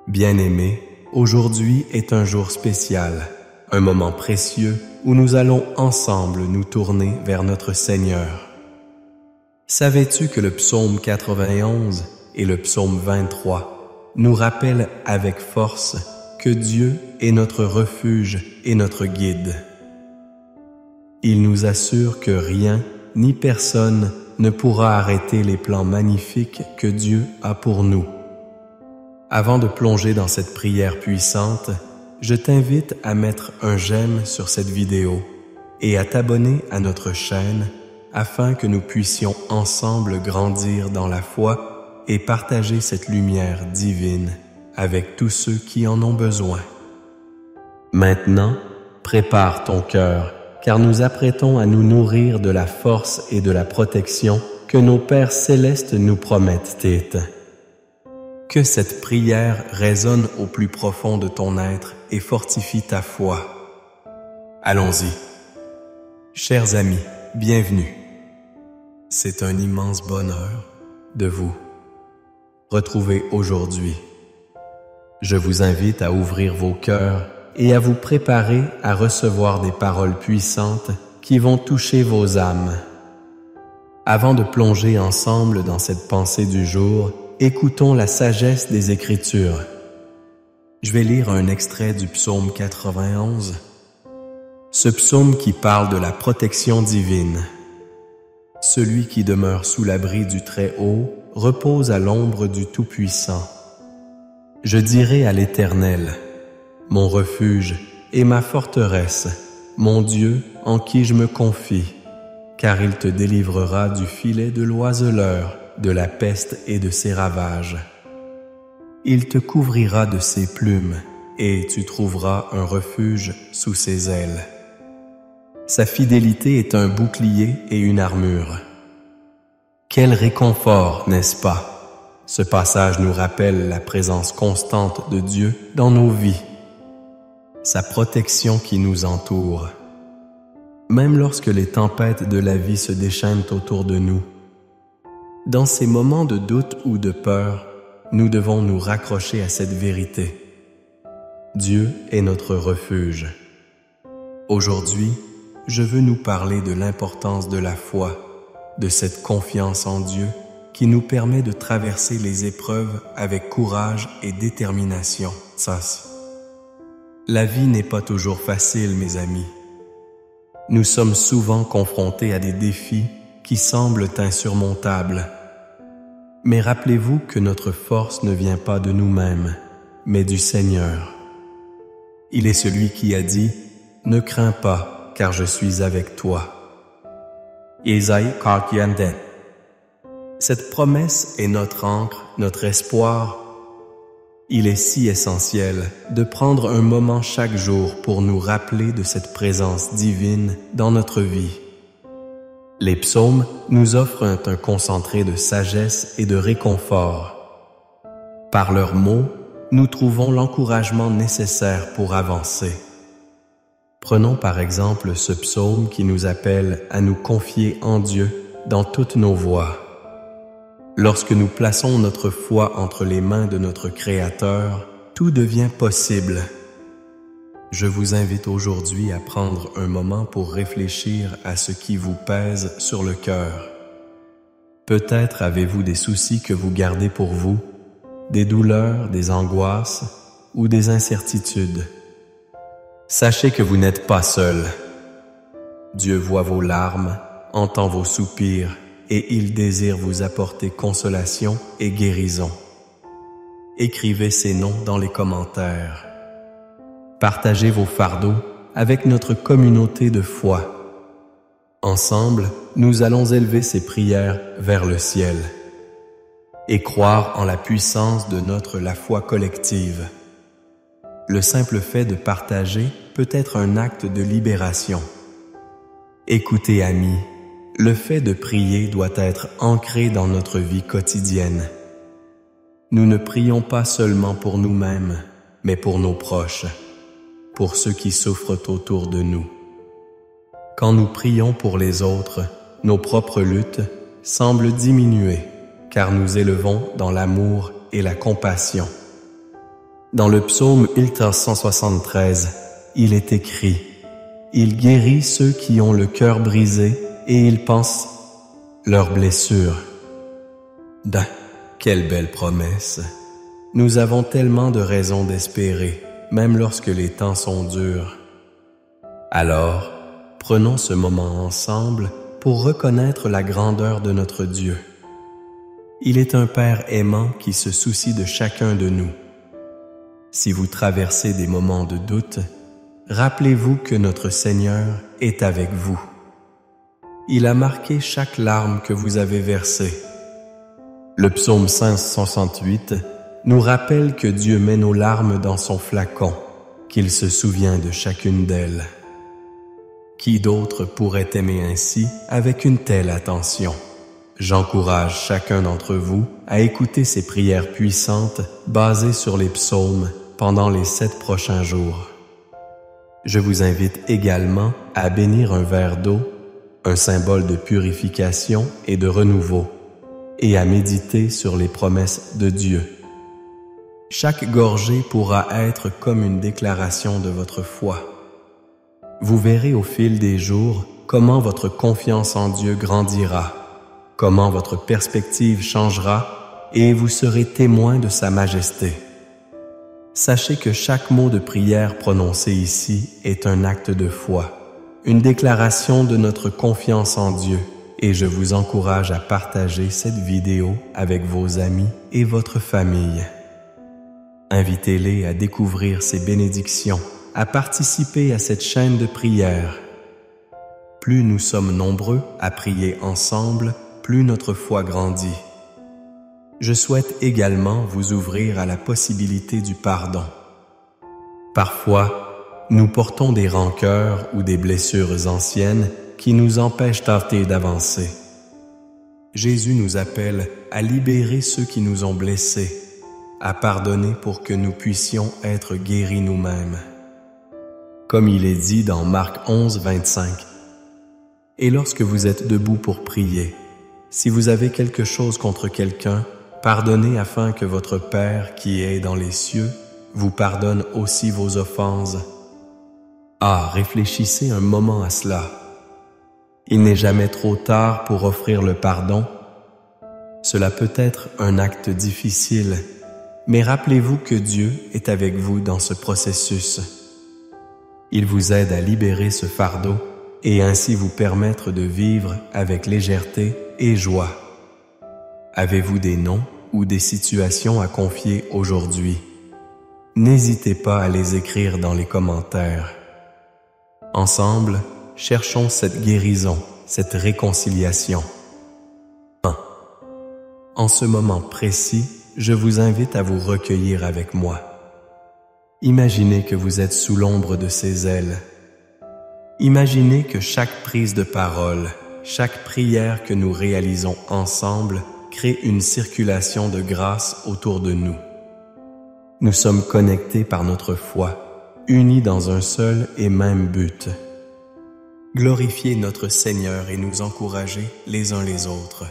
Bien-aimés, aujourd'hui est un jour spécial, un moment précieux où nous allons ensemble nous tourner vers notre Seigneur. Savais-tu que le psaume 91 et le psaume 23 nous rappellent avec force que Dieu est notre refuge et notre guide? Il nous assure que rien ni personne ne pourra arrêter les plans magnifiques que Dieu a pour nous. Avant de plonger dans cette prière puissante, je t'invite à mettre un j'aime sur cette vidéo et à t'abonner à notre chaîne afin que nous puissions ensemble grandir dans la foi et partager cette lumière divine avec tous ceux qui en ont besoin. Maintenant, prépare ton cœur, car nous apprêtons à nous nourrir de la force et de la protection que nos Pères célestes nous promettent. Que cette prière résonne au plus profond de ton être et fortifie ta foi. Allons-y. Chers amis, bienvenue. C'est un immense bonheur de vous retrouver aujourd'hui. Je vous invite à ouvrir vos cœurs et à vous préparer à recevoir des paroles puissantes qui vont toucher vos âmes. Avant de plonger ensemble dans cette pensée du jour, écoutons la sagesse des Écritures. Je vais lire un extrait du psaume 91. Ce psaume qui parle de la protection divine. Celui qui demeure sous l'abri du Très-Haut repose à l'ombre du Tout-Puissant. Je dirai à l'Éternel, mon refuge et ma forteresse, mon Dieu en qui je me confie, car il te délivrera du filet de l'oiseleur, de la peste et de ses ravages. Il te couvrira de ses plumes, et tu trouveras un refuge sous ses ailes. Sa fidélité est un bouclier et une armure. Quel réconfort, n'est-ce pas? Ce passage nous rappelle la présence constante de Dieu dans nos vies, sa protection qui nous entoure. Même lorsque les tempêtes de la vie se déchaînent autour de nous, dans ces moments de doute ou de peur, nous devons nous raccrocher à cette vérité. Dieu est notre refuge. Aujourd'hui, je veux nous parler de l'importance de la foi, de cette confiance en Dieu qui nous permet de traverser les épreuves avec courage et détermination. La vie n'est pas toujours facile, mes amis. Nous sommes souvent confrontés à des défis qui semblent insurmontables. Mais rappelez-vous que notre force ne vient pas de nous-mêmes, mais du Seigneur. Il est celui qui a dit « Ne crains pas, car je suis avec toi ». Cette promesse est notre ancre, notre espoir. Il est si essentiel de prendre un moment chaque jour pour nous rappeler de cette présence divine dans notre vie. Les psaumes nous offrent un concentré de sagesse et de réconfort. Par leurs mots, nous trouvons l'encouragement nécessaire pour avancer. Prenons par exemple ce psaume qui nous appelle à nous confier en Dieu dans toutes nos voies. Lorsque nous plaçons notre foi entre les mains de notre Créateur, tout devient possible. Je vous invite aujourd'hui à prendre un moment pour réfléchir à ce qui vous pèse sur le cœur. Peut-être avez-vous des soucis que vous gardez pour vous, des douleurs, des angoisses ou des incertitudes. Sachez que vous n'êtes pas seul. Dieu voit vos larmes, entend vos soupirs et il désire vous apporter consolation et guérison. Écrivez ces noms dans les commentaires. Partagez vos fardeaux avec notre communauté de foi. Ensemble, nous allons élever ces prières vers le ciel et croire en la puissance de la foi collective. Le simple fait de partager peut être un acte de libération. Écoutez, amis, le fait de prier doit être ancré dans notre vie quotidienne. Nous ne prions pas seulement pour nous-mêmes, mais pour nos proches, pour ceux qui souffrent autour de nous. Quand nous prions pour les autres, nos propres luttes semblent diminuer, car nous élevons dans l'amour et la compassion. Dans le psaume Ultra 173, il est écrit « Il guérit ceux qui ont le cœur brisé et il pense leurs blessures. » Quelle belle promesse! Nous avons tellement de raisons d'espérer, même lorsque les temps sont durs. Alors, prenons ce moment ensemble pour reconnaître la grandeur de notre Dieu. Il est un Père aimant qui se soucie de chacun de nous. Si vous traversez des moments de doute, rappelez-vous que notre Seigneur est avec vous. Il a marqué chaque larme que vous avez versée. Le psaume 568 nous rappelle que Dieu met nos larmes dans son flacon, qu'il se souvient de chacune d'elles. Qui d'autre pourrait aimer ainsi avec une telle attention? J'encourage chacun d'entre vous à écouter ces prières puissantes basées sur les psaumes pendant les 7 prochains jours. Je vous invite également à bénir un verre d'eau, un symbole de purification et de renouveau, et à méditer sur les promesses de Dieu. Chaque gorgée pourra être comme une déclaration de votre foi. Vous verrez au fil des jours comment votre confiance en Dieu grandira, comment votre perspective changera et vous serez témoin de sa majesté. Sachez que chaque mot de prière prononcé ici est un acte de foi, une déclaration de notre confiance en Dieu, et je vous encourage à partager cette vidéo avec vos amis et votre famille. Invitez-les à découvrir ces bénédictions, à participer à cette chaîne de prière. Plus nous sommes nombreux à prier ensemble, plus notre foi grandit. Je souhaite également vous ouvrir à la possibilité du pardon. Parfois, nous portons des rancœurs ou des blessures anciennes qui nous empêchent tâter d'avancer. Jésus nous appelle à libérer ceux qui nous ont blessés, à pardonner pour que nous puissions être guéris nous-mêmes. Comme il est dit dans Marc 11, 25. Et lorsque vous êtes debout pour prier, si vous avez quelque chose contre quelqu'un, pardonnez afin que votre Père qui est dans les cieux vous pardonne aussi vos offenses. Réfléchissez un moment à cela. Il n'est jamais trop tard pour offrir le pardon. Cela peut être un acte difficile, mais rappelez-vous que Dieu est avec vous dans ce processus. Il vous aide à libérer ce fardeau et ainsi vous permettre de vivre avec légèreté et joie. Avez-vous des noms ou des situations à confier aujourd'hui? N'hésitez pas à les écrire dans les commentaires. Ensemble, cherchons cette guérison, cette réconciliation. En ce moment précis, je vous invite à vous recueillir avec moi. Imaginez que vous êtes sous l'ombre de ses ailes. Imaginez que chaque prise de parole, chaque prière que nous réalisons ensemble crée une circulation de grâce autour de nous. Nous sommes connectés par notre foi, unis dans un seul et même but. Glorifier notre Seigneur et nous encourager les uns les autres.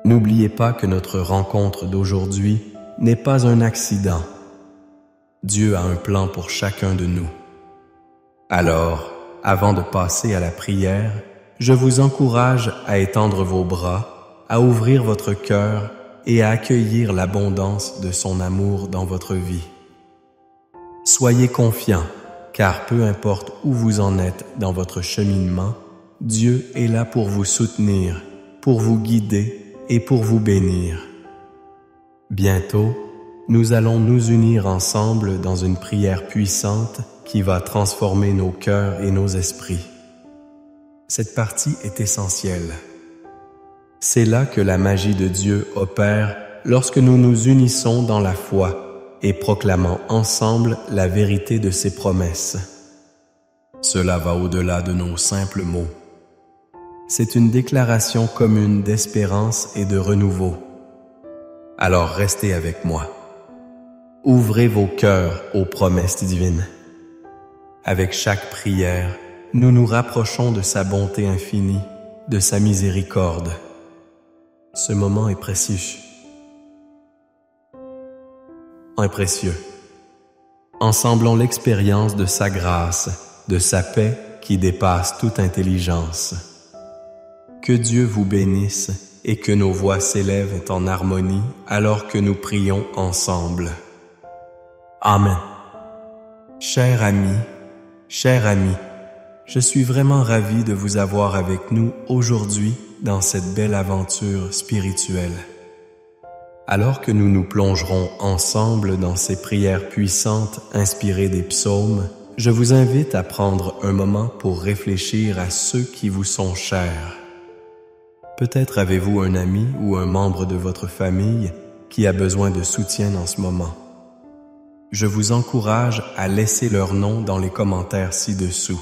N'oubliez pas que notre rencontre d'aujourd'hui n'est pas un accident. Dieu a un plan pour chacun de nous. Alors, avant de passer à la prière, je vous encourage à étendre vos bras, à ouvrir votre cœur et à accueillir l'abondance de son amour dans votre vie. Soyez confiants, car peu importe où vous en êtes dans votre cheminement, Dieu est là pour vous soutenir, pour vous guider et pour vous bénir. Bientôt, nous allons nous unir ensemble dans une prière puissante qui va transformer nos cœurs et nos esprits. Cette partie est essentielle. C'est là que la magie de Dieu opère lorsque nous nous unissons dans la foi et proclamons ensemble la vérité de ses promesses. Cela va au-delà de nos simples mots. C'est une déclaration commune d'espérance et de renouveau. Alors restez avec moi. Ouvrez vos cœurs aux promesses divines. Avec chaque prière, nous nous rapprochons de sa bonté infinie, de sa miséricorde. Ce moment est précieux. Précieux. Ensemblons l'expérience de sa grâce, de sa paix qui dépasse toute intelligence. Que Dieu vous bénisse et que nos voix s'élèvent en harmonie alors que nous prions ensemble. Amen. Cher ami, je suis vraiment ravi de vous avoir avec nous aujourd'hui dans cette belle aventure spirituelle. Alors que nous nous plongerons ensemble dans ces prières puissantes inspirées des psaumes, je vous invite à prendre un moment pour réfléchir à ceux qui vous sont chers. Peut-être avez-vous un ami ou un membre de votre famille qui a besoin de soutien en ce moment. Je vous encourage à laisser leur nom dans les commentaires ci-dessous.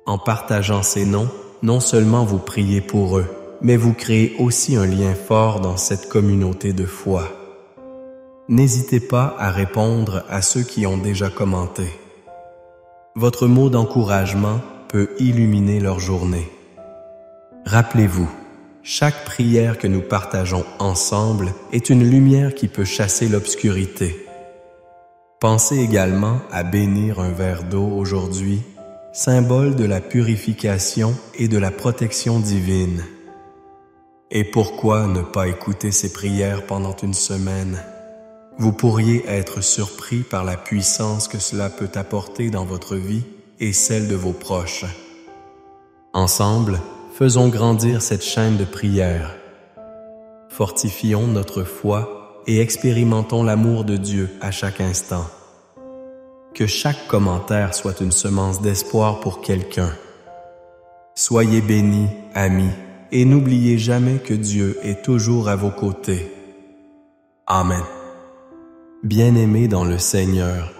En partageant ces noms, non seulement vous priez pour eux, mais vous créez aussi un lien fort dans cette communauté de foi. N'hésitez pas à répondre à ceux qui ont déjà commenté. Votre mot d'encouragement peut illuminer leur journée. Rappelez-vous, chaque prière que nous partageons ensemble est une lumière qui peut chasser l'obscurité. Pensez également à bénir un verre d'eau aujourd'hui, symbole de la purification et de la protection divine. Et pourquoi ne pas écouter ces prières pendant une semaine? Vous pourriez être surpris par la puissance que cela peut apporter dans votre vie et celle de vos proches. Ensemble, faisons grandir cette chaîne de prières. Fortifions notre foi et expérimentons l'amour de Dieu à chaque instant. Que chaque commentaire soit une semence d'espoir pour quelqu'un. Soyez bénis, amis, et n'oubliez jamais que Dieu est toujours à vos côtés. Amen. Bien-aimés dans le Seigneur,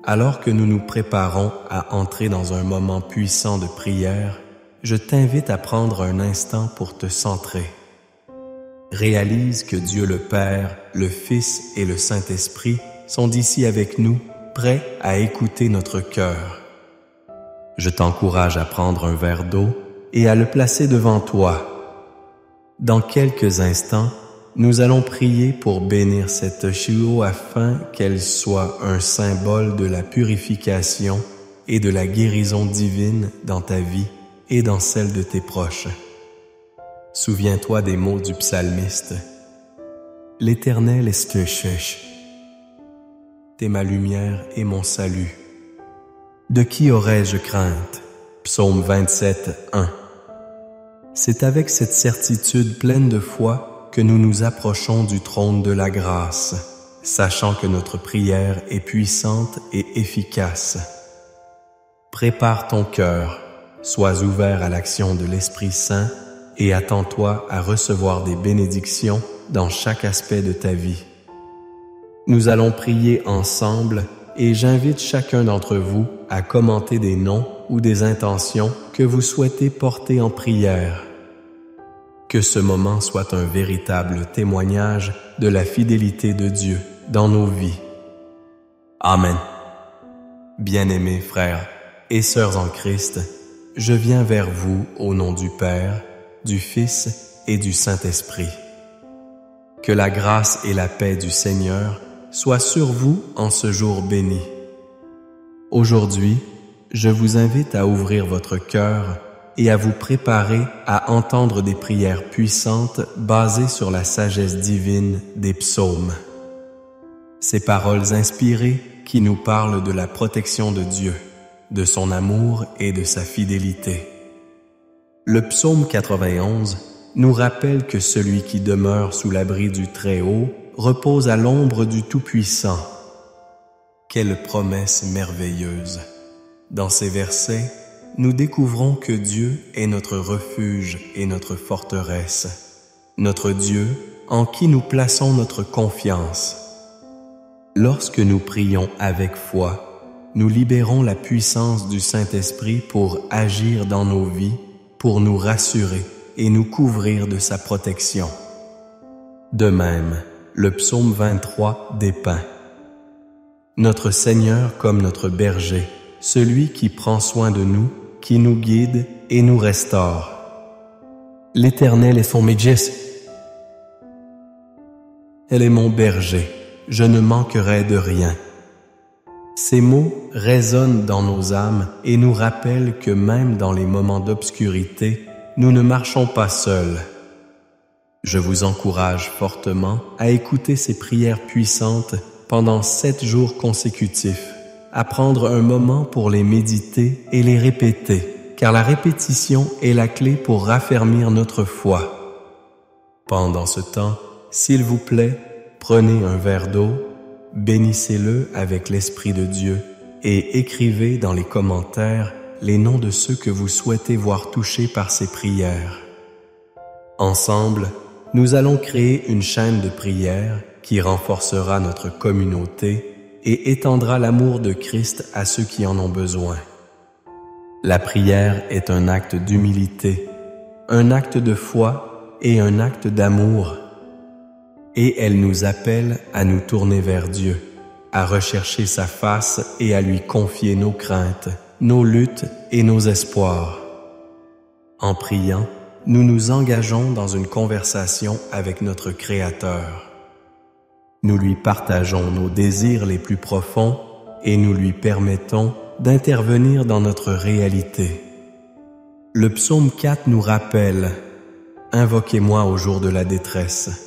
alors que nous nous préparons à entrer dans un moment puissant de prière, je t'invite à prendre un instant pour te centrer. Réalise que Dieu le Père, le Fils et le Saint-Esprit sont ici avec nous, prêts à écouter notre cœur. Je t'encourage à prendre un verre d'eau et à le placer devant toi. Dans quelques instants, nous allons prier pour bénir cette chio afin qu'elle soit un symbole de la purification et de la guérison divine dans ta vie et dans celle de tes proches. Souviens-toi des mots du psalmiste. L'Éternel est T'es ma lumière et mon salut. De qui aurais-je crainte? Psaume 27, 1. C'est avec cette certitude pleine de foi que nous nous approchons du trône de la grâce, sachant que notre prière est puissante et efficace. Prépare ton cœur, sois ouvert à l'action de l'Esprit Saint et attends-toi à recevoir des bénédictions dans chaque aspect de ta vie. Nous allons prier ensemble et j'invite chacun d'entre vous à commenter des noms ou des intentions que vous souhaitez porter en prière. Que ce moment soit un véritable témoignage de la fidélité de Dieu dans nos vies. Amen. Bien-aimés frères et sœurs en Christ, je viens vers vous au nom du Père, du Fils et du Saint-Esprit. Que la grâce et la paix du Seigneur soient sur vous en ce jour béni. Aujourd'hui, je vous invite à ouvrir votre cœur et à vous préparer à entendre des prières puissantes basées sur la sagesse divine des psaumes. Ces paroles inspirées qui nous parlent de la protection de Dieu, de son amour et de sa fidélité. Le psaume 91 nous rappelle que celui qui demeure sous l'abri du Très-Haut repose à l'ombre du Tout-Puissant. Quelle promesse merveilleuse! Dans ces versets, nous découvrons que Dieu est notre refuge et notre forteresse, notre Dieu en qui nous plaçons notre confiance. Lorsque nous prions avec foi, nous libérons la puissance du Saint-Esprit pour agir dans nos vies, pour nous rassurer et nous couvrir de sa protection. De même, le psaume 23 dépeint notre Seigneur comme notre berger, celui qui prend soin de nous, qui nous guide et nous restaure. L'Éternel est son Médjès. Elle est mon berger, je ne manquerai de rien. Ces mots résonnent dans nos âmes et nous rappellent que même dans les moments d'obscurité, nous ne marchons pas seuls. Je vous encourage fortement à écouter ces prières puissantes pendant 7 jours consécutifs, à prendre un moment pour les méditer et les répéter, car la répétition est la clé pour raffermir notre foi. Pendant ce temps, s'il vous plaît, prenez un verre d'eau, bénissez-le avec l'Esprit de Dieu et écrivez dans les commentaires les noms de ceux que vous souhaitez voir touchés par ces prières. Ensemble, nous allons créer une chaîne de prières qui renforcera notre communauté et étendra l'amour de Christ à ceux qui en ont besoin. La prière est un acte d'humilité, un acte de foi et un acte d'amour. Et elle nous appelle à nous tourner vers Dieu, à rechercher sa face et à lui confier nos craintes, nos luttes et nos espoirs. En priant, nous nous engageons dans une conversation avec notre Créateur. Nous lui partageons nos désirs les plus profonds et nous lui permettons d'intervenir dans notre réalité. Le psaume 4 nous rappelle « Invoquez-moi au jour de la détresse.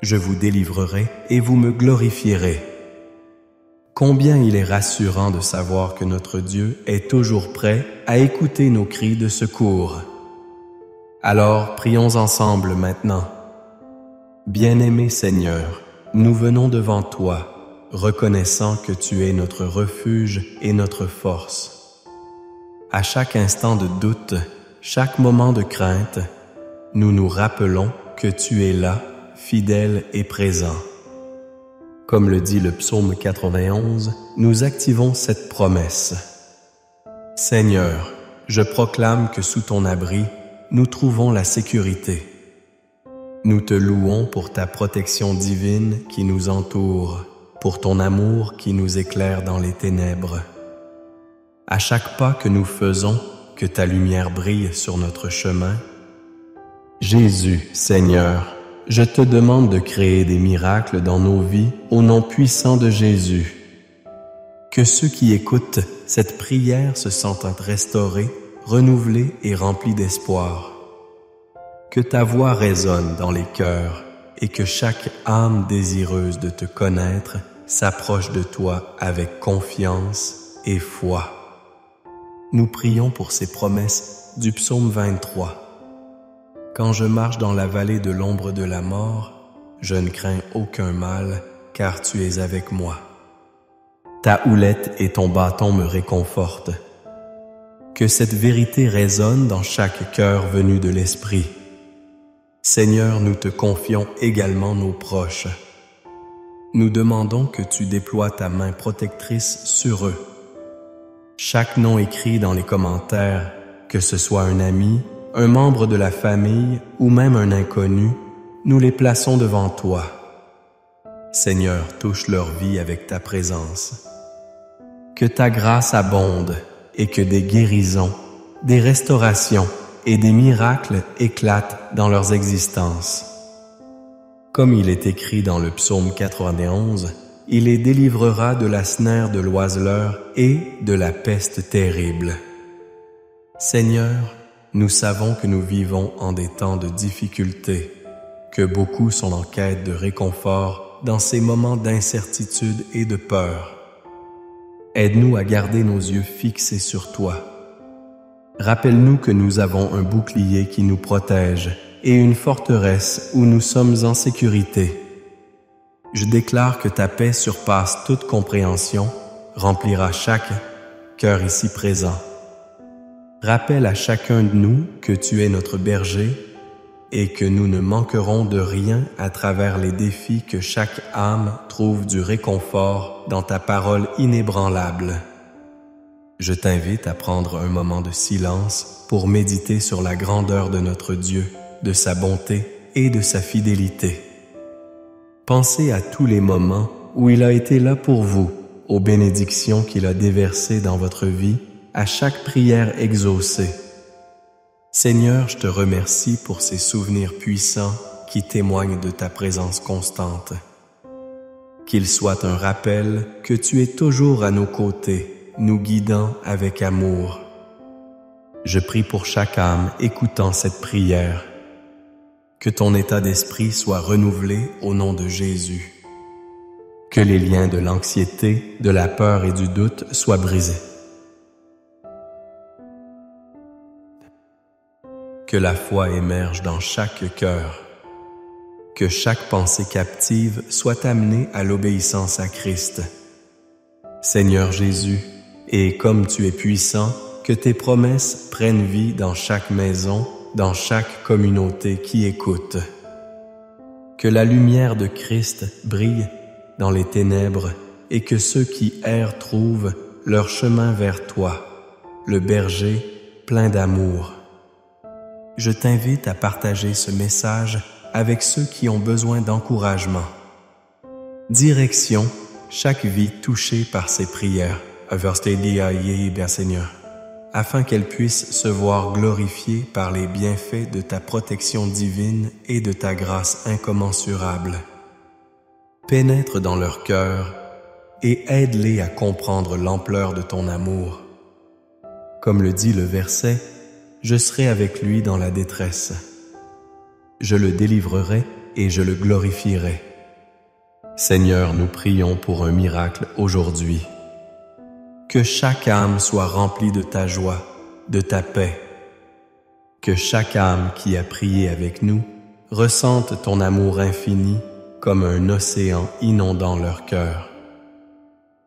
Je vous délivrerai et vous me glorifierez. » Combien il est rassurant de savoir que notre Dieu est toujours prêt à écouter nos cris de secours. Alors, prions ensemble maintenant. Bien-aimé Seigneur, nous venons devant toi, reconnaissant que tu es notre refuge et notre force. À chaque instant de doute, chaque moment de crainte, nous nous rappelons que tu es là, fidèle et présent. Comme le dit le psaume 91, nous activons cette promesse. Seigneur, je proclame que sous ton abri, nous trouvons la sécurité. Nous te louons pour ta protection divine qui nous entoure, pour ton amour qui nous éclaire dans les ténèbres. À chaque pas que nous faisons, que ta lumière brille sur notre chemin. Jésus, Seigneur, je te demande de créer des miracles dans nos vies au nom puissant de Jésus. Que ceux qui écoutent cette prière se sentent restaurés, renouvelés et remplis d'espoir. Que ta voix résonne dans les cœurs et que chaque âme désireuse de te connaître s'approche de toi avec confiance et foi. Nous prions pour ces promesses du psaume 23. Quand je marche dans la vallée de l'ombre de la mort, je ne crains aucun mal, car tu es avec moi. Ta houlette et ton bâton me réconfortent. Que cette vérité résonne dans chaque cœur venu de l'Esprit. Seigneur, nous te confions également nos proches. Nous demandons que tu déploies ta main protectrice sur eux. Chaque nom écrit dans les commentaires, que ce soit un ami, un membre de la famille ou même un inconnu, nous les plaçons devant toi. Seigneur, touche leur vie avec ta présence. Que ta grâce abonde et que des guérisons, des restaurations et des miracles éclatent dans leurs existences. Comme il est écrit dans le psaume 91, il les délivrera de la snare de l'oiseleur et de la peste terrible. Seigneur, nous savons que nous vivons en des temps de difficulté, que beaucoup sont en quête de réconfort dans ces moments d'incertitude et de peur. Aide-nous à garder nos yeux fixés sur toi. Rappelle-nous que nous avons un bouclier qui nous protège et une forteresse où nous sommes en sécurité. Je déclare que ta paix surpasse toute compréhension, remplira chaque cœur ici présent. Rappelle à chacun de nous que tu es notre berger et que nous ne manquerons de rien à travers les défis que chaque âme trouve du réconfort dans ta parole inébranlable. Je t'invite à prendre un moment de silence pour méditer sur la grandeur de notre Dieu, de sa bonté et de sa fidélité. Pensez à tous les moments où il a été là pour vous, aux bénédictions qu'il a déversées dans votre vie, à chaque prière exaucée. Seigneur, je te remercie pour ces souvenirs puissants qui témoignent de ta présence constante. Qu'il soit un rappel que tu es toujours à nos côtés, nous guidant avec amour. Je prie pour chaque âme écoutant cette prière. Que ton état d'esprit soit renouvelé au nom de Jésus. Que les liens de l'anxiété, de la peur et du doute soient brisés. Que la foi émerge dans chaque cœur. Que chaque pensée captive soit amenée à l'obéissance à Christ. Seigneur Jésus, et comme tu es puissant, que tes promesses prennent vie dans chaque maison, dans chaque communauté qui écoute. Que la lumière de Christ brille dans les ténèbres et que ceux qui errent trouvent leur chemin vers toi, le berger plein d'amour. Je t'invite à partager ce message avec ceux qui ont besoin d'encouragement. Direction chaque vie touchée par ces prières, Seigneur, afin qu'elle puisse se voir glorifiée par les bienfaits de ta protection divine et de ta grâce incommensurable. Pénètre dans leur cœur et aide-les à comprendre l'ampleur de ton amour. Comme le dit le verset, je serai avec lui dans la détresse. Je le délivrerai et je le glorifierai. Seigneur, nous prions pour un miracle aujourd'hui. Que chaque âme soit remplie de ta joie, de ta paix. Que chaque âme qui a prié avec nous ressente ton amour infini comme un océan inondant leur cœur.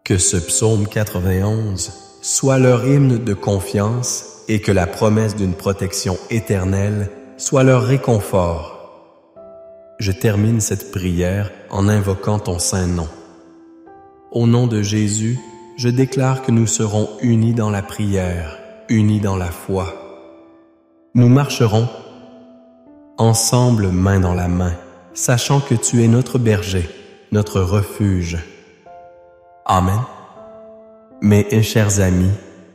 Que ce psaume 91 soit leur hymne de confiance et que la promesse d'une protection éternelle soit leur réconfort. Je termine cette prière en invoquant ton saint nom. Au nom de Jésus, je déclare que nous serons unis dans la prière, unis dans la foi. Nous marcherons ensemble main dans la main, sachant que tu es notre berger, notre refuge. Amen. Mes chers amis,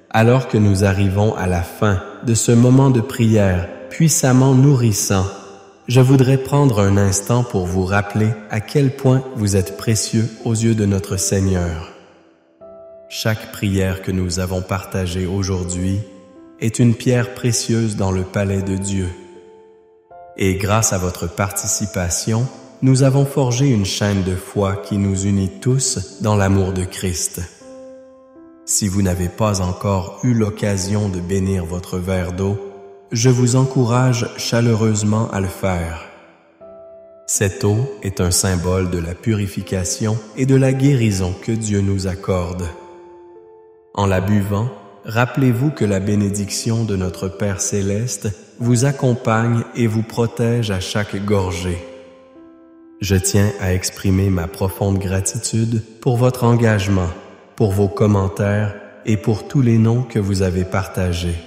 alors que nous arrivons à la fin de ce moment de prière puissamment nourrissant, je voudrais prendre un instant pour vous rappeler à quel point vous êtes précieux aux yeux de notre Seigneur. Chaque prière que nous avons partagée aujourd'hui est une pierre précieuse dans le palais de Dieu. Et grâce à votre participation, nous avons forgé une chaîne de foi qui nous unit tous dans l'amour de Christ. Si vous n'avez pas encore eu l'occasion de bénir votre verre d'eau, je vous encourage chaleureusement à le faire. Cette eau est un symbole de la purification et de la guérison que Dieu nous accorde. En la buvant, rappelez-vous que la bénédiction de notre Père Céleste vous accompagne et vous protège à chaque gorgée. Je tiens à exprimer ma profonde gratitude pour votre engagement, pour vos commentaires et pour tous les noms que vous avez partagés.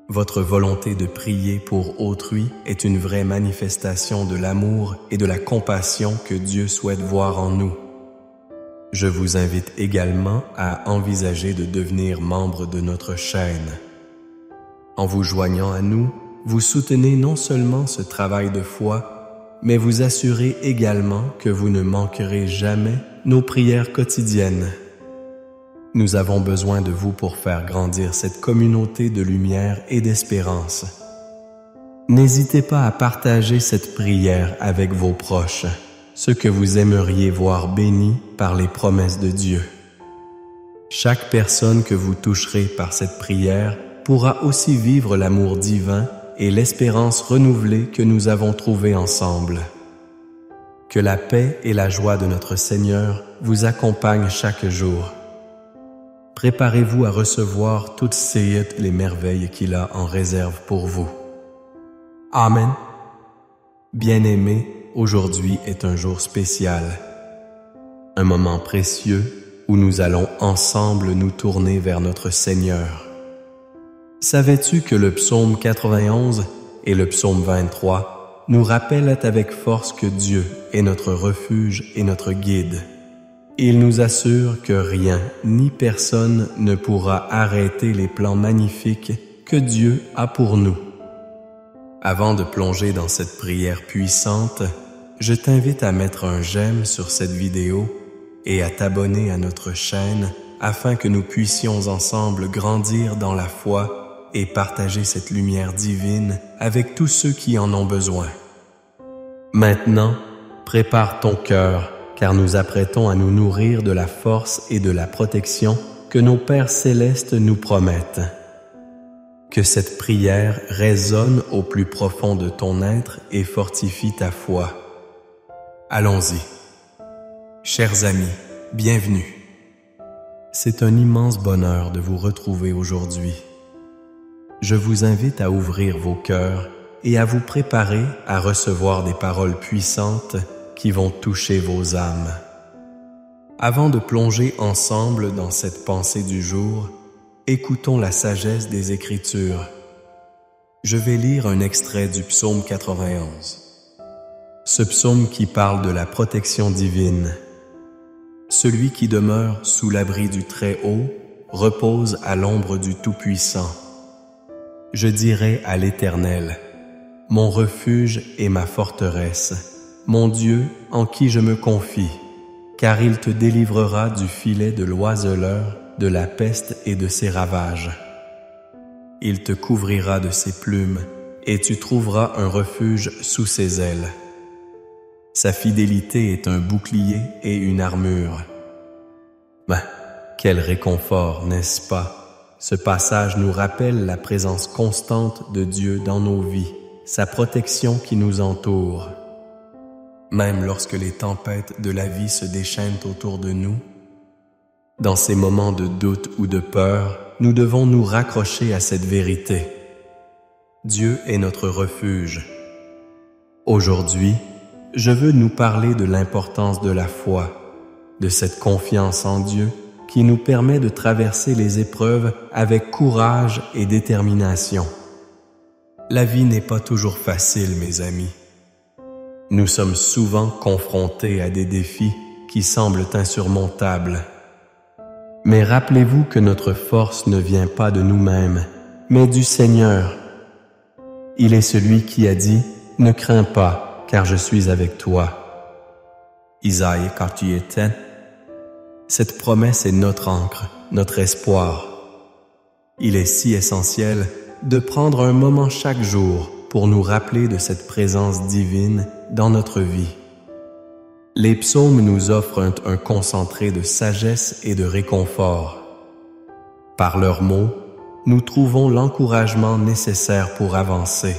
Votre volonté de prier pour autrui est une vraie manifestation de l'amour et de la compassion que Dieu souhaite voir en nous. Je vous invite également à envisager de devenir membre de notre chaîne. En vous joignant à nous, vous soutenez non seulement ce travail de foi, mais vous assurez également que vous ne manquerez jamais nos prières quotidiennes. Nous avons besoin de vous pour faire grandir cette communauté de lumière et d'espérance. N'hésitez pas à partager cette prière avec vos proches, ceux que vous aimeriez voir bénis par les promesses de Dieu. Chaque personne que vous toucherez par cette prière pourra aussi vivre l'amour divin et l'espérance renouvelée que nous avons trouvée ensemble. Que la paix et la joie de notre Seigneur vous accompagnent chaque jour. Préparez-vous à recevoir toutes les merveilles qu'il a en réserve pour vous. Amen. Bien-aimés, aujourd'hui est un jour spécial, un moment précieux où nous allons ensemble nous tourner vers notre Seigneur. Savais-tu que le psaume 91 et le psaume 23 nous rappellent avec force que Dieu est notre refuge et notre guide? Il nous assure que rien ni personne ne pourra arrêter les plans magnifiques que Dieu a pour nous. Avant de plonger dans cette prière puissante, je t'invite à mettre un j'aime sur cette vidéo et à t'abonner à notre chaîne afin que nous puissions ensemble grandir dans la foi et partager cette lumière divine avec tous ceux qui en ont besoin. Maintenant, prépare ton cœur, car nous apprêtons à nous nourrir de la force et de la protection que nos Pères célestes nous promettent. Que cette prière résonne au plus profond de ton être et fortifie ta foi. Allons-y. Chers amis, bienvenue. C'est un immense bonheur de vous retrouver aujourd'hui. Je vous invite à ouvrir vos cœurs et à vous préparer à recevoir des paroles puissantes qui vont toucher vos âmes. Avant de plonger ensemble dans cette pensée du jour, écoutons la sagesse des Écritures. Je vais lire un extrait du psaume 91. Ce psaume qui parle de la protection divine. Celui qui demeure sous l'abri du Très-Haut repose à l'ombre du Tout-Puissant. Je dirai à l'Éternel, mon refuge et ma forteresse, mon Dieu en qui je me confie, car il te délivrera du filet de l'oiseleur, de la peste et de ses ravages. Il te couvrira de ses plumes, et tu trouveras un refuge sous ses ailes. Sa fidélité est un bouclier et une armure. Quel réconfort, n'est-ce pas? Ce passage nous rappelle la présence constante de Dieu dans nos vies, sa protection qui nous entoure. Même lorsque les tempêtes de la vie se déchaînent autour de nous, dans ces moments de doute ou de peur, nous devons nous raccrocher à cette vérité. Dieu est notre refuge. Aujourd'hui, je veux nous parler de l'importance de la foi, de cette confiance en Dieu qui nous permet de traverser les épreuves avec courage et détermination. La vie n'est pas toujours facile, mes amis. Nous sommes souvent confrontés à des défis qui semblent insurmontables. Mais rappelez-vous que notre force ne vient pas de nous-mêmes, mais du Seigneur. Il est celui qui a dit « Ne crains pas, car je suis avec toi ». Isaïe 41. Cette promesse est notre ancre, notre espoir. Il est si essentiel de prendre un moment chaque jour pour nous rappeler de cette présence divine dans notre vie. Les psaumes nous offrent un concentré de sagesse et de réconfort. Par leurs mots, nous trouvons l'encouragement nécessaire pour avancer.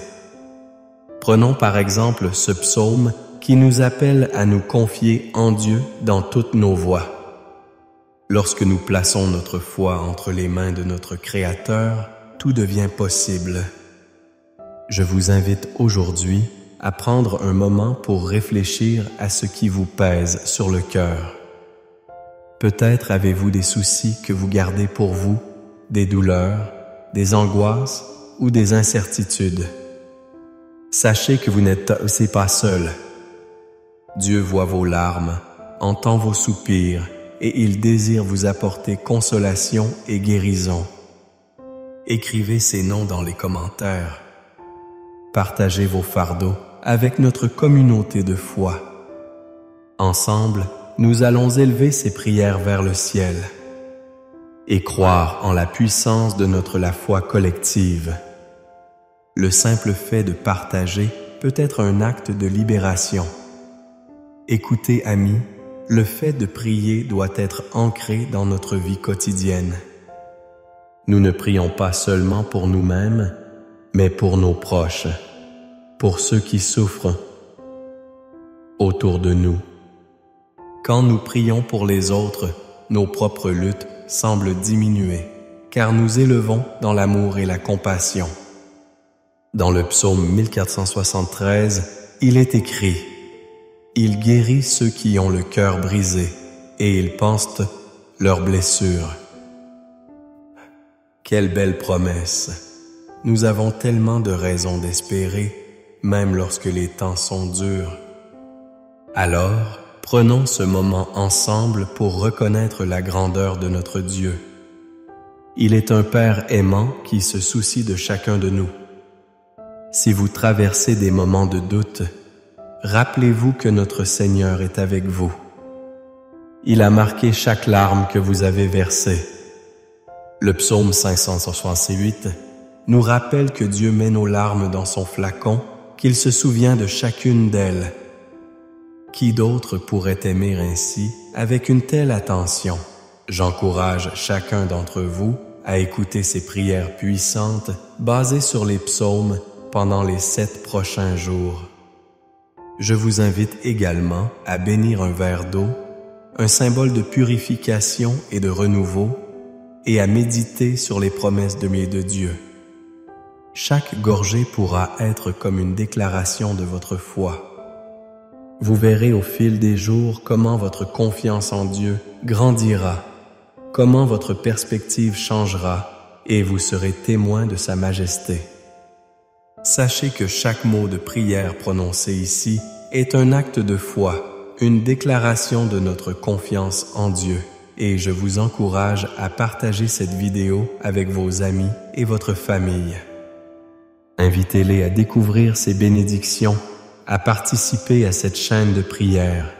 Prenons par exemple ce psaume qui nous appelle à nous confier en Dieu dans toutes nos voies. Lorsque nous plaçons notre foi entre les mains de notre Créateur, tout devient possible. Je vous invite aujourd'hui à prendre un moment pour réfléchir à ce qui vous pèse sur le cœur. Peut-être avez-vous des soucis que vous gardez pour vous, des douleurs, des angoisses ou des incertitudes. Sachez que vous n'êtes aussi pas seul. Dieu voit vos larmes, entend vos soupirs et il désire vous apporter consolation et guérison. Écrivez ces noms dans les commentaires. Partagez vos fardeaux avec notre communauté de foi. Ensemble, nous allons élever ces prières vers le ciel et croire en la puissance de la foi collective. Le simple fait de partager peut être un acte de libération. Écoutez, amis, le fait de prier doit être ancré dans notre vie quotidienne. Nous ne prions pas seulement pour nous-mêmes, mais pour nos proches, pour ceux qui souffrent autour de nous. Quand nous prions pour les autres, nos propres luttes semblent diminuer, car nous élevons dans l'amour et la compassion. Dans le psaume 1473, il est écrit « Il guérit ceux qui ont le cœur brisé, et il pense leurs blessures. » Quelle belle promesse! Nous avons tellement de raisons d'espérer, même lorsque les temps sont durs. Alors, prenons ce moment ensemble pour reconnaître la grandeur de notre Dieu. Il est un Père aimant qui se soucie de chacun de nous. Si vous traversez des moments de doute, rappelez-vous que notre Seigneur est avec vous. Il a marqué chaque larme que vous avez versée. Le psaume 568 nous rappelle que Dieu met nos larmes dans son flacon, qu'il se souvient de chacune d'elles. Qui d'autre pourrait aimer ainsi, avec une telle attention? J'encourage chacun d'entre vous à écouter ces prières puissantes basées sur les psaumes pendant les 7 prochains jours. Je vous invite également à bénir un verre d'eau, un symbole de purification et de renouveau, et à méditer sur les promesses de Dieu. Chaque gorgée pourra être comme une déclaration de votre foi. Vous verrez au fil des jours comment votre confiance en Dieu grandira, comment votre perspective changera, et vous serez témoin de sa majesté. Sachez que chaque mot de prière prononcé ici est un acte de foi, une déclaration de notre confiance en Dieu, et je vous encourage à partager cette vidéo avec vos amis et votre famille. Invitez-les à découvrir ces bénédictions, à participer à cette chaîne de prière.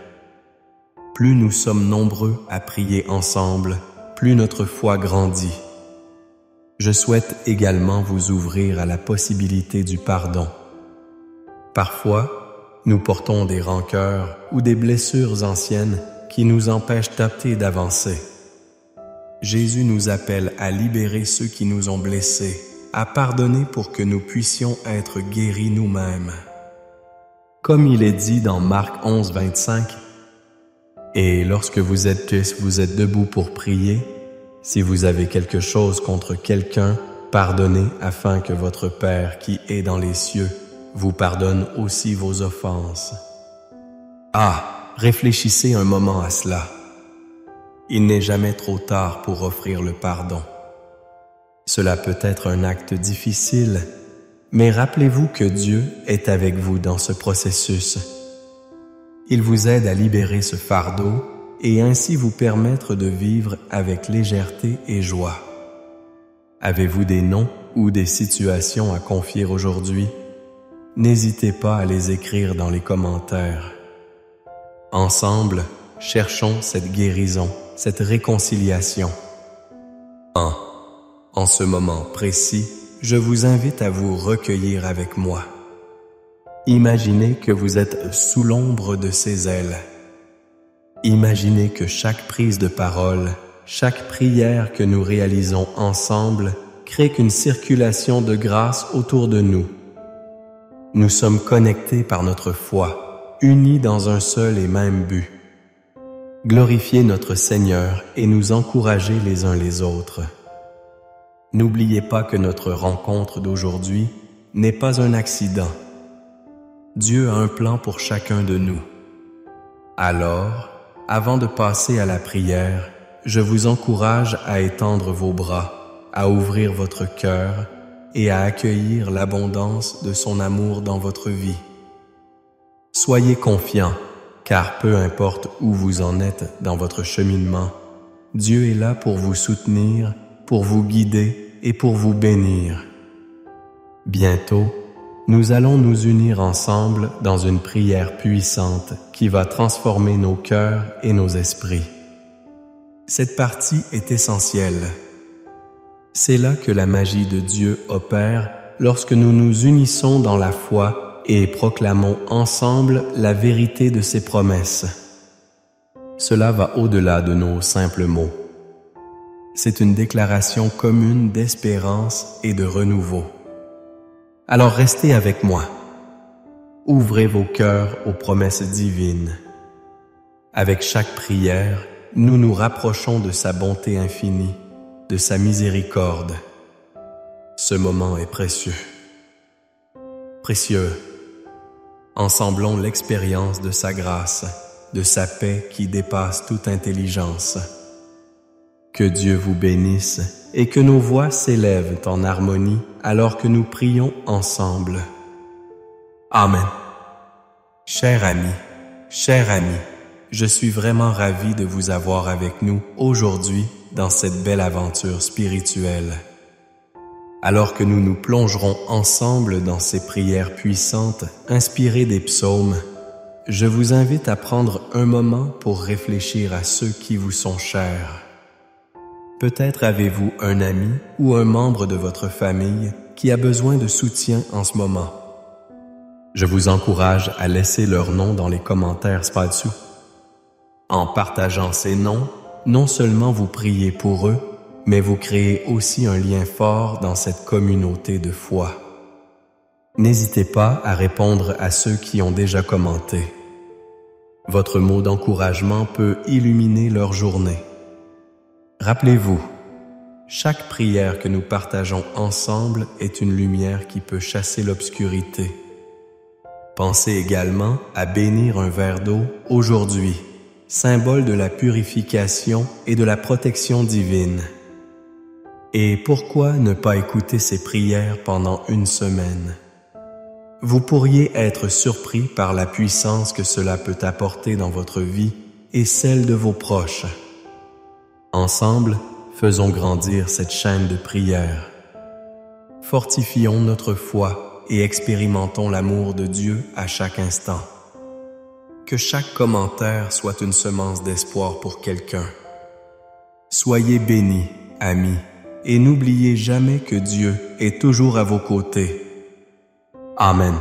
Plus nous sommes nombreux à prier ensemble, plus notre foi grandit. Je souhaite également vous ouvrir à la possibilité du pardon. Parfois, nous portons des rancœurs ou des blessures anciennes qui nous empêchent d'opter et d'avancer. Jésus nous appelle à libérer ceux qui nous ont blessés, à pardonner pour que nous puissions être guéris nous-mêmes. Comme il est dit dans Marc 11, 25, « Et lorsque vous êtes debout pour prier, si vous avez quelque chose contre quelqu'un, pardonnez afin que votre Père qui est dans les cieux vous pardonne aussi vos offenses. » Ah, réfléchissez un moment à cela. Il n'est jamais trop tard pour offrir le pardon. Cela peut être un acte difficile, mais rappelez-vous que Dieu est avec vous dans ce processus. Il vous aide à libérer ce fardeau et ainsi vous permettre de vivre avec légèreté et joie. Avez-vous des noms ou des situations à confier aujourd'hui? N'hésitez pas à les écrire dans les commentaires. Ensemble, cherchons cette guérison, cette réconciliation. En ce moment précis, je vous invite à vous recueillir avec moi. Imaginez que vous êtes sous l'ombre de ses ailes. Imaginez que chaque prise de parole, chaque prière que nous réalisons ensemble crée une circulation de grâce autour de nous. Nous sommes connectés par notre foi, unis dans un seul et même but. Glorifier notre Seigneur et nous encourager les uns les autres. N'oubliez pas que notre rencontre d'aujourd'hui n'est pas un accident. Dieu a un plan pour chacun de nous. Alors, avant de passer à la prière, je vous encourage à étendre vos bras, à ouvrir votre cœur et à accueillir l'abondance de son amour dans votre vie. Soyez confiants, car peu importe où vous en êtes dans votre cheminement, Dieu est là pour vous soutenir, pour vous guider et pour vous bénir. Bientôt, nous allons nous unir ensemble dans une prière puissante qui va transformer nos cœurs et nos esprits. Cette partie est essentielle. C'est là que la magie de Dieu opère lorsque nous nous unissons dans la foi et proclamons ensemble la vérité de ses promesses. Cela va au-delà de nos simples mots. C'est une déclaration commune d'espérance et de renouveau. Alors restez avec moi. Ouvrez vos cœurs aux promesses divines. Avec chaque prière, nous nous rapprochons de sa bonté infinie, de sa miséricorde. Ce moment est précieux. Précieux. Ensemblons l'expérience de sa grâce, de sa paix qui dépasse toute intelligence. Que Dieu vous bénisse et que nos voix s'élèvent en harmonie alors que nous prions ensemble. Amen. Chers amis, je suis vraiment ravi de vous avoir avec nous aujourd'hui dans cette belle aventure spirituelle. Alors que nous nous plongerons ensemble dans ces prières puissantes inspirées des psaumes, je vous invite à prendre un moment pour réfléchir à ceux qui vous sont chers. Peut-être avez-vous un ami ou un membre de votre famille qui a besoin de soutien en ce moment. Je vous encourage à laisser leur nom dans les commentaires ci-dessous. En partageant ces noms, non seulement vous priez pour eux, mais vous créez aussi un lien fort dans cette communauté de foi. N'hésitez pas à répondre à ceux qui ont déjà commenté. Votre mot d'encouragement peut illuminer leur journée. Rappelez-vous, chaque prière que nous partageons ensemble est une lumière qui peut chasser l'obscurité. Pensez également à bénir un verre d'eau aujourd'hui, symbole de la purification et de la protection divine. Et pourquoi ne pas écouter ces prières pendant une semaine? Vous pourriez être surpris par la puissance que cela peut apporter dans votre vie et celle de vos proches. Ensemble, faisons grandir cette chaîne de prière. Fortifions notre foi et expérimentons l'amour de Dieu à chaque instant. Que chaque commentaire soit une semence d'espoir pour quelqu'un. Soyez bénis, amis, et n'oubliez jamais que Dieu est toujours à vos côtés. Amen.